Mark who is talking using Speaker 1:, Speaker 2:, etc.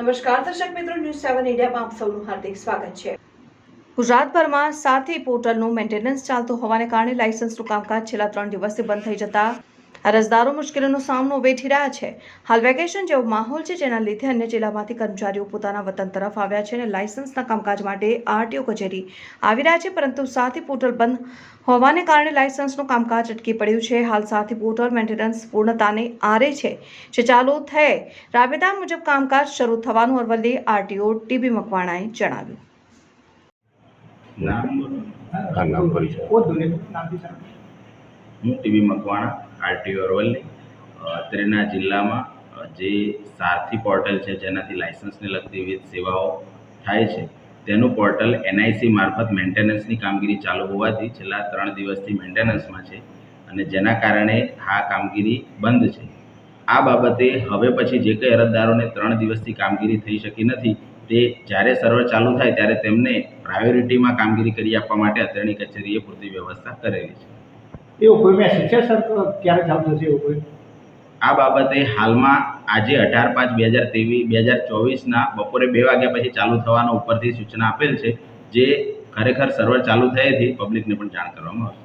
Speaker 1: નમસ્કાર દર્શક મિત્રો, ન્યૂઝ 7 ઇન્ડિયામાં આપ સૌનું હાર્દિક સ્વાગત છે। ગુજરાતભરમાં સાથી પોર્ટલનું મેન્ટેનન્સ ચાલતું હોવાને કારણે લાયસન્સનું કામકાજ છેલ્લા 3 દિવસથી બંધ થઈ જતા અરજદારો મુશ્કેલીનો સામનો વેઠી રહ્યા છે। હાલ વેકેશન જેવો માહોલ છે, જેના લીધે અન્ય જિલ્લામાંથી કર્મચારીઓ પોતાના વતન તરફ આવ્યા છે અને લાયસન્સના કામકાજ માટે આરટીઓ કચેરી આવી રહ્યા છે, પરંતુ સાથી પોર્ટલ બંધ હોવાને કારણે લાયસન્સનું કામકાજ અટકી પડ્યું છે। હાલ સાથી પોર્ટલ મેન્ટેનન્સ પૂર્ણતાને આરે છે, જે ચાલુ થઈ રાબેતા મુજબ કામકાજ શરૂ થવાનું અરવલ્લી આરટીઓ ટીબી મકવાણાએ જણાવ્યું।
Speaker 2: હું ટીબી મકવાણા આરટીઓ અરવલ્લી। અત્રેના જિલ્લામાં જે સારથી પોર્ટલ છે, જેનાથી લાયસન્સને લગતી વિવિધ સેવાઓ થાય છે, તેનું પોર્ટલ એનઆઈસી મારફત મેન્ટેનન્સની કામગીરી ચાલુ હોવાથી છેલ્લા 3 દિવસથી મેન્ટેનન્સમાં છે અને જેના કારણે આ કામગીરી બંધ છે। આ બાબતે હવે પછી જે કંઈ અરજદારોને 3 દિવસથી કામગીરી થઈ શકી નથી, તે જ્યારે સર્વર ચાલુ થાય ત્યારે તેમને પ્રાયોરિટીમાં કામગીરી કરી આપવા માટે અત્રેની કચેરીએ પૂરતી વ્યવસ્થા કરેલી છે।
Speaker 3: એવું કોઈ મેસેજ છે સર, ક્યારે ચાલુ થશે એવું કોઈ?
Speaker 2: આ બાબતે હાલમાં આજે 18/5/2024ના બપોરે 2 વાગ્યા પછી ચાલુ થવાનો ઉપરથી સૂચના આપેલ છે, જે ખરેખર સર્વર ચાલુ થયેથી પબ્લિકને પણ જાણ કરવામાં આવશે।